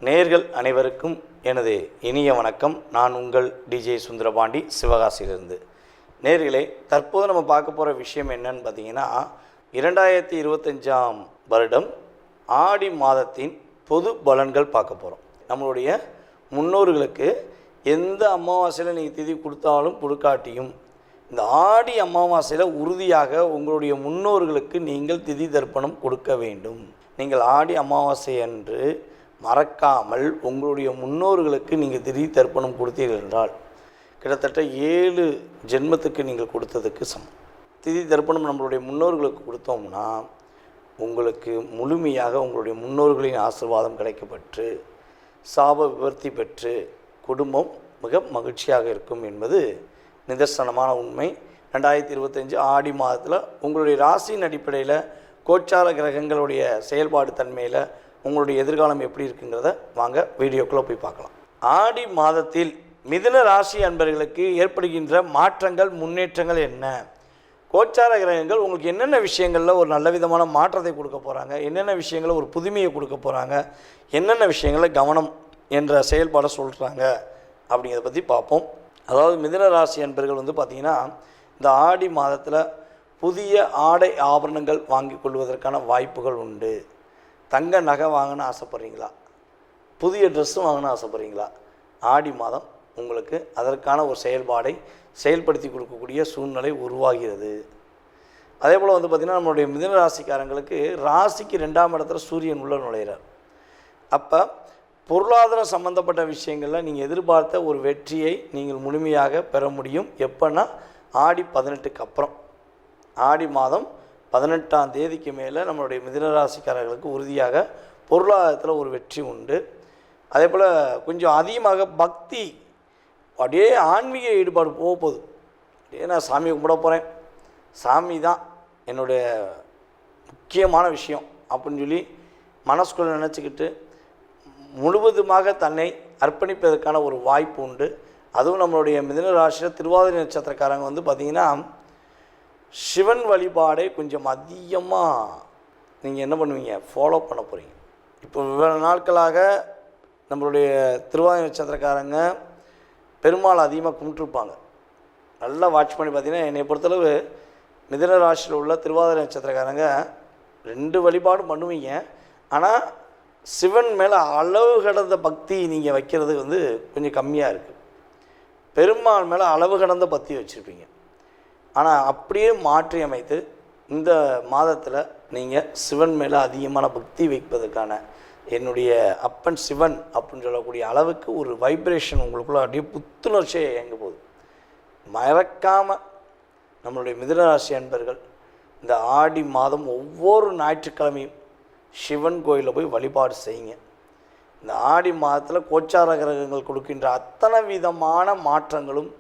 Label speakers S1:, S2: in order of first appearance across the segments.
S1: நேயர்கள் அனைவருக்கும் எனது இனிய வணக்கம். நான் உங்கள் டிஜே சுந்தரபாண்டி, சிவகாசியிலிருந்து. நேயர்களே, தற்போது நம்ம பார்க்க போகிற விஷயம் என்னன்னு பார்த்தீங்கன்னா, 2025ஆம் வருடம் ஆடி மாதத்தின் பொது பலன்கள் பார்க்க போகிறோம். நம்மளுடைய முன்னோர்களுக்கு எந்த அமாவாசையில் நீங்கள் திதி கொடுத்தாலும் கொடுக்காட்டியும், இந்த ஆடி அமாவாசையில் உறுதியாக உங்களுடைய முன்னோர்களுக்கு நீங்கள் திதி தர்ப்பணம் கொடுக்க வேண்டும். நீங்கள் ஆடி அமாவாசை அன்று மறக்காமல் உங்களுடைய முன்னோர்களுக்கு நீங்கள் திதி தர்ப்பணம் கொடுத்தீர்கள் என்றால் கிட்டத்தட்ட 7 ஜென்மத்துக்கு நீங்கள் கொடுத்ததுக்கு சமம். திதி தர்ப்பணம் நம்மளுடைய முன்னோர்களுக்கு கொடுத்தோம்னா உங்களுக்கு முழுமையாக உங்களுடைய முன்னோர்களின் ஆசீர்வாதம் கிடைக்கப்பெற்று சாப விவர்த்தி பெற்று குடும்பம் மிக மகிழ்ச்சியாக இருக்கும் என்பது நிதர்சனமான உண்மை. 2025 ஆடி மாதத்தில் உங்களுடைய ராசியின் அடிப்படையில் கோச்சார கிரகங்களுடைய செயல்பாடு தன்மையில் உங்களுடைய எதிர்காலம் எப்படி இருக்குங்கிறத வாங்க வீடியோக்குள்ளே போய் பார்க்கலாம். ஆடி மாதத்தில் மிதுன ராசி அன்பர்களுக்கு ஏற்படுகின்ற மாற்றங்கள், முன்னேற்றங்கள் என்ன? கோச்சார கிரகங்கள் உங்களுக்கு என்னென்ன விஷயங்களில் ஒரு நல்ல விதமான மாற்றத்தை கொடுக்க போகிறாங்க, என்னென்ன விஷயங்களில் ஒரு புதுமையை கொடுக்க போகிறாங்க, என்னென்ன விஷயங்களில் கவனம் என்ற செயல்பாடை சொல்கிறாங்க அப்படிங்கிறத பற்றி பார்ப்போம். அதாவது மிதுன ராசி அன்பர்கள் பார்த்திங்கன்னா, இந்த ஆடி மாதத்தில் புதிய ஆடை ஆபரணங்கள் வாங்கி கொள்வதற்கான வாய்ப்புகள் உண்டு. தங்க நகை வாங்கணும்னு ஆசைப்பட்றீங்களா? புதிய ட்ரெஸ்ஸும் வாங்கணும்னு ஆசைப்பட்றீங்களா? ஆடி மாதம் உங்களுக்கு அதற்கான ஒரு செயல்பாடை செயல்படுத்தி கொடுக்கக்கூடிய சூழ்நிலை உருவாகிறது. அதே போல் பார்த்திங்கன்னா, நம்மளுடைய மிதுன ராசிக்காரங்களுக்கு ராசிக்கு 2ஆம் இடத்துல சூரியன் உள்ள நுழைகிறார். அப்போ பொருளாதாரம் சம்மந்தப்பட்ட விஷயங்களில் நீங்கள் எதிர்பார்த்த ஒரு வெற்றியை நீங்கள் முழுமையாக பெற முடியும். எப்போன்னா ஆடி 18க்கு அப்புறம். ஆடி மாதம் 18ஆம் தேதிக்கு மேலே நம்மளுடைய மிதுனராசிக்காரர்களுக்கு உறுதியாக பொருளாதாரத்தில் ஒரு வெற்றி உண்டு. அதே போல் கொஞ்சம் அதிகமாக பக்தி, அப்படியே ஆன்மீக ஈடுபாடு போகுது. அப்படியே நான் சாமியை கும்பிட போகிறேன், சாமி தான் என்னுடைய முக்கியமான விஷயம் அப்படின்னு சொல்லி மனசுக்குள்ள நினச்சிக்கிட்டு முழுவதுமாக தன்னை அர்ப்பணிப்பதற்கான ஒரு வாய்ப்பு உண்டு. அதுவும் நம்மளுடைய மிதுன ராசியில் திருவாதிரை நட்சத்திரக்காரங்க பார்த்திங்கன்னா, சிவன் வழிபாடை கொஞ்சம் அதிகமாக நீங்கள் என்ன பண்ணுவீங்க, ஃபாலோ பண்ண போகிறீங்க. இப்போ இவ்வளவு நாட்களாக நம்மளுடைய திருவாதிரை நட்சத்திரக்காரங்க பெருமாள் அதிகமாக கும்பிட்டுருப்பாங்க. நல்லா வாட்ச் பண்ணி பார்த்தீங்கன்னா, என்னை பொறுத்தளவு மிதுன ராசியில் உள்ள திருவாதிரை நட்சத்திரக்காரங்க 2 வழிபாடும் பண்ணுவீங்க. ஆனால் சிவன் மேலே அளவு கடந்த பக்தி நீங்கள் வைக்கிறது கொஞ்சம் கம்மியாக இருக்குது. பெருமாள் மேலே அளவு கடந்த பக்தி வச்சுருப்பீங்க. ஆனால் அப்படியே மாற்றி அமைத்து இந்த மாதத்தில் நீங்கள் சிவன் மேலே அதிகமான பக்தி வைப்பதற்கான என்னுடைய அப்பன் சிவன் அப்படின்னு சொல்லக்கூடிய அளவுக்கு ஒரு வைப்ரேஷன் உங்களுக்குள்ள அப்படியே புத்துணர்ச்சியை இயங்க போகுது. மறக்காமல் நம்மளுடைய மிதுனராசி அன்பர்கள் இந்த ஆடி மாதம் ஒவ்வொரு ஞாயிற்றுக்கிழமையும் சிவன் கோயிலில் போய் வழிபாடு செய்யுங்க. இந்த ஆடி மாதத்தில் கோச்சார கிரகங்கள் கொடுக்கின்ற அத்தனை விதமான மாற்றங்களும்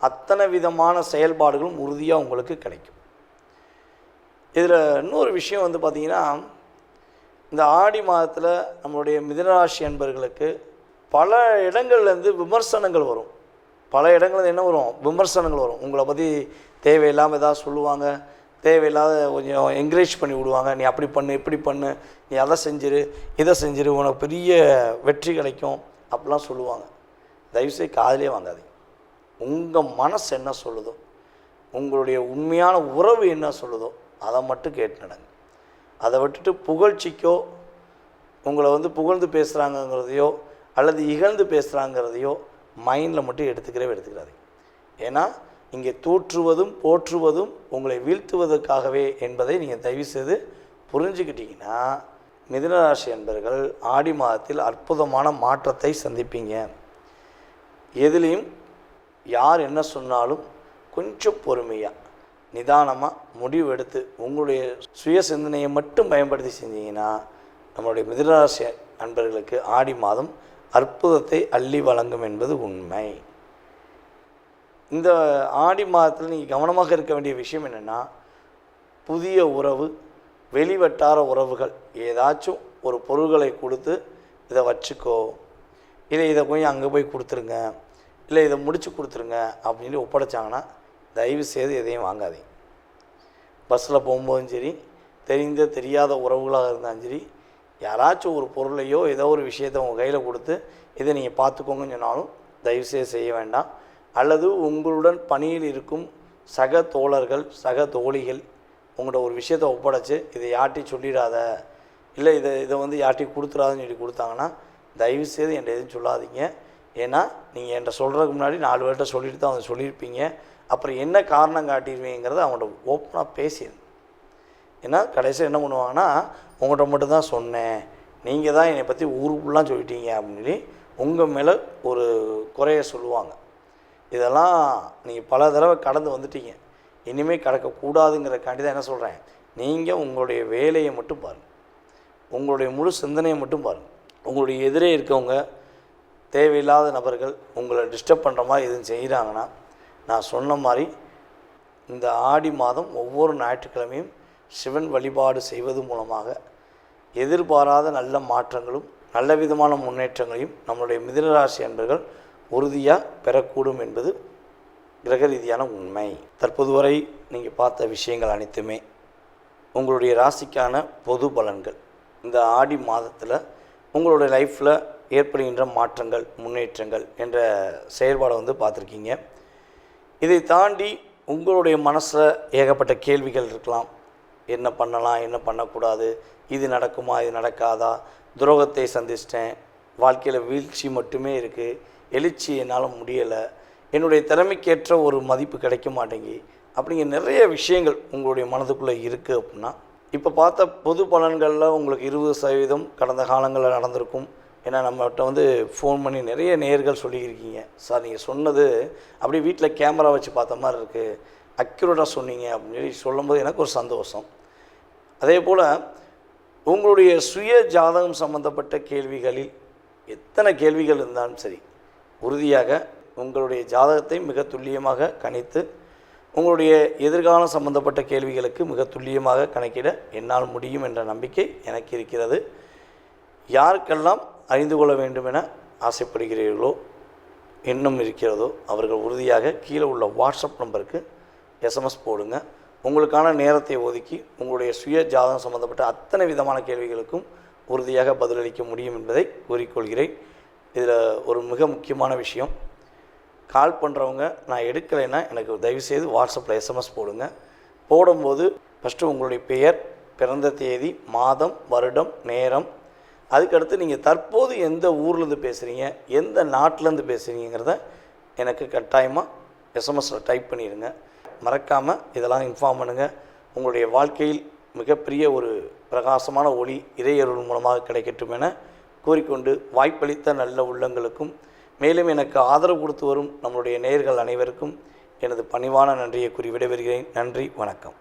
S1: அத்தனை விதமான செயல்பாடுகளும் உறுதியாக உங்களுக்கு கிடைக்கும். இதில் இன்னொரு விஷயம் பார்த்திங்கன்னா, இந்த ஆடி மாதத்தில் நம்மளுடைய மிதுனராசி அன்பர்களுக்கு பல இடங்கள்லேருந்து விமர்சனங்கள் வரும். பல இடங்கள்லேருந்து என்ன வரும், விமர்சனங்கள் வரும். உங்களை பற்றி தேவையில்லாமல் ஏதாவது சொல்லுவாங்க, தேவையில்லாத கொஞ்சம் என்கரேஜ் பண்ணி விடுவாங்க. நீ அப்படி பண்ணு, இப்படி பண்ணு, நீ அதை செஞ்சிரு, இதை செஞ்சிரு, உனக்கு பெரிய வெற்றி கிடைக்கும் அப்படிலாம் சொல்லுவாங்க. தயவுசெய்து காதிலே வாங்காதீங்க. உங்கள் மனசு என்ன சொல்லுதோ, உங்களுடைய உண்மையான உறவு என்ன சொல்லுதோ அதை மட்டும் கேட்டு நடங்க. அதை விட்டுட்டு புகழ்ச்சிக்கோ, உங்களை புகழ்ந்து பேசுகிறாங்கங்கிறதையோ அல்லது இகழ்ந்து பேசுகிறாங்கிறதையோ மைண்டில் மட்டும் எடுத்துக்கிறாதீங்க. ஏன்னா இங்கே தூற்றுவதும் போற்றுவதும் உங்களை வீழ்த்துவதற்காகவே என்பதை நீங்கள் தயவுசெய்து புரிஞ்சுக்கிட்டீங்கன்னா, மிதுனராசி என்பர்கள் ஆடி மாதத்தில் அற்புதமான மாற்றத்தை சந்திப்பீங்க. எதுலேயும் யார் என்ன சொன்னாலும் கொஞ்சம் பொறுமையாக நிதானமாக முடிவு எடுத்து உங்களுடைய சுய சிந்தனையை மட்டும் பயன்படுத்தி செஞ்சீங்கன்னா நம்மளுடைய மிதுனராசி அன்பர்களுக்கு ஆடி மாதம் அற்புதத்தை அள்ளி வழங்கும் என்பது உண்மை. இந்த ஆடி மாதத்தில் நீங்கள் கவனமாக இருக்க வேண்டிய விஷயம் என்னென்னா, புதிய உறவு, வெளிவட்டார உறவுகள் ஏதாச்சும் ஒரு பொருள்களை கொடுத்து இதை வச்சுக்கோ, இல்லை இதை போய் அங்கே போய் கொடுத்துருங்க, இல்லை இதை முடித்து கொடுத்துருங்க அப்படின்னு ஒப்படைச்சாங்கன்னா தயவு செய்து எதையும் வாங்காதீங்க. பஸ்ஸில் போகும்போதும் சரி, தெரியாத உறவுகளாக இருந்தாலும் சரி, யாராச்சும் ஒரு பொருளையோ ஏதோ ஒரு விஷயத்தை உங்கள் கையில் கொடுத்து இதை நீங்கள் பார்த்துக்கோங்கன்னு சொன்னாலும் தயவுசெய்து செய்ய வேண்டாம். அல்லது உங்களுடன் பணியில் இருக்கும் சக தோழர்கள் சக தோழிகள் உங்கள்கிட்ட ஒரு விஷயத்தை ஒப்படைச்சு இதை யார்ட்டையும் சொல்லிடாத, இல்லை இதை வந்து யார்ட்டையும் கொடுத்துடாதுன்னு சொல்லி கொடுத்தாங்கன்னா தயவுசெய்து என்கிட்ட எதுவும் சொல்லாதீங்க. ஏன்னா நீங்கள் என்கிட்ட சொல்கிறதுக்கு முன்னாடி 4 பேர்கிட்ட சொல்லிட்டு தான் அவங்க சொல்லியிருப்பீங்க. அப்புறம் என்ன காரணம் காட்டிடுவீங்கிறத அவங்கள்ட்ட ஓப்பனாக பேசிடுங்க. ஏன்னா கடைசியில் என்ன பண்ணுவாங்கன்னா, உங்கள்கிட்ட மட்டும்தான் சொன்னேன், நீங்கள் தான் என்னை பற்றி ஊருக்குலாம் சொல்லிட்டீங்க அப்படின்னு சொல்லி உங்கள் மேலே ஒரு குறைய சொல்லுவாங்க. இதெல்லாம் நீங்கள் பல தடவை கடந்து வந்துட்டீங்க. இனிமேல் கடக்கக்கூடாதுங்கிறக்காண்டி தான் என்ன சொல்கிறேன், நீங்கள் உங்களுடைய வேலையை மட்டும் பாருங்கள், உங்களுடைய முழு சிந்தனையை மட்டும் பாருங்கள். உங்களுடைய எதிரே இருக்கவங்க தேவையில்லாத நபர்கள் உங்களை டிஸ்டர்ப் பண்ணுற மாதிரி எதுவும் செய்கிறாங்கன்னா, நான் சொன்ன மாதிரி இந்த ஆடி மாதம் ஒவ்வொரு ஞாயிற்றுக்கிழமையும் சிவன் வழிபாடு செய்வது மூலமாக எதிர்பாராத நல்ல மாற்றங்களும் நல்ல விதமான முன்னேற்றங்களையும் நம்மளுடைய மிதுனராசி அன்பர்கள் உறுதியாக பெறக்கூடும் என்பது கிரக ரீதியான உண்மை. தற்போது வரை நீங்கள் பார்த்த விஷயங்கள் அனைத்துமே உங்களுடைய ராசிக்கான பொது பலன்கள். இந்த ஆடி மாதத்தில் உங்களுடைய லைஃப்பில் ஏற்படுகின்ற மாற்றங்கள் முன்னேற்றங்கள் என்ற செயல்பாடை வந்து பார்த்துருக்கீங்க. இதை தாண்டி உங்களுடைய மனசில் ஏகப்பட்ட கேள்விகள் இருக்கலாம். என்ன பண்ணலாம், என்ன பண்ணக்கூடாது, இது நடக்குமா, இது நடக்காதா, துரோகத்தை சந்திச்சிட்டேன், வாழ்க்கையில் வீழ்ச்சி மட்டுமே இருக்குது, எழுச்சி என்னால் முடியலை, என்னுடைய திறமைக்கேற்ற ஒரு மதிப்பு கிடைக்க மாட்டேங்கி, அப்படிங்கிற நிறைய விஷயங்கள் உங்களுடைய மனதுக்குள்ளே இருக்குது. அப்படின்னா இப்போ பார்த்த பொது பலன்களில் உங்களுக்கு 20% கடந்த காலங்களில் நடந்திருக்கும். ஏன்னா நம்மகிட்ட வந்து ஃபோன் பண்ணி நிறைய நேயர்கள் சொல்லியிருக்கீங்க, சார் நீங்கள் சொன்னது அப்படியே வீட்டில் கேமரா வச்சு பார்த்த மாதிரி இருக்குது, அக்யூரேட்டாக சொன்னீங்க அப்படின்னு சொல்லி சொல்லும்போது எனக்கு ஒரு சந்தோஷம். அதே போல் உங்களுடைய சுய ஜாதகம் சம்பந்தப்பட்ட கேள்விகளில் எத்தனை கேள்விகள் இருந்தாலும் சரி, உறுதியாக உங்களுடைய ஜாதகத்தை மிக துல்லியமாக கணித்து உங்களுடைய எதிர்காலம் சம்பந்தப்பட்ட கேள்விகளுக்கு மிக துல்லியமாக கணக்கிட என்னால் முடியும் என்ற நம்பிக்கை எனக்கு இருக்கிறது. யாருக்கெல்லாம் அறிந்து கொள்ள வேண்டும் என ஆசைப்படுகிறீர்களோ, எண்ணம் இருக்கிறதோ, அவர்கள் உறுதியாக கீழே உள்ள வாட்ஸ்அப் நம்பருக்கு எஸ்எம்எஸ் போடுங்க. உங்களுக்கான நேரத்தை ஒதுக்கி உங்களுடைய சுய ஜாதகம் சம்பந்தப்பட்ட அத்தனை விதமான கேள்விகளுக்கும் உறுதியாக பதிலளிக்க முடியும் என்பதை கூறிக்கொள்கிறேன். இதில் ஒரு மிக முக்கியமான விஷயம், கால் பண்ணுறவங்க நான் எடுக்கலைன்னா எனக்கு தயவுசெய்து வாட்ஸ்அப்பில் எஸ்எம்எஸ் போடுங்க. போடும்போது ஃபஸ்ட்டு உங்களுடைய பெயர், பிறந்த தேதி, மாதம், வருடம், நேரம், அதுக்கடுத்து நீங்கள் தற்போது எந்த ஊர்லேருந்து பேசுகிறீங்க, எந்த நாட்டிலேருந்து பேசுகிறீங்கிறத எனக்கு கட்டாயமாக எஸ்எம்எஸில் டைப் பண்ணிடுங்க. மறக்காமல் இதெல்லாம் இன்ஃபார்ம் பண்ணுங்கள். உங்களுடைய வாழ்க்கையில் மிகப்பெரிய ஒரு பிரகாசமான ஒளி இறையருள் மூலமாக கிடைக்கட்டும் என கூறிக்கொண்டு, வாய்ப்பளித்த நல்ல உள்ளங்களுக்கும் மேலும் எனக்கு ஆதரவு கொடுத்து வரும் நம்மளுடைய நேயர்கள் அனைவருக்கும் எனது பணிவான நன்றியை கூறி விடைபெறுகிறேன். நன்றி, வணக்கம்.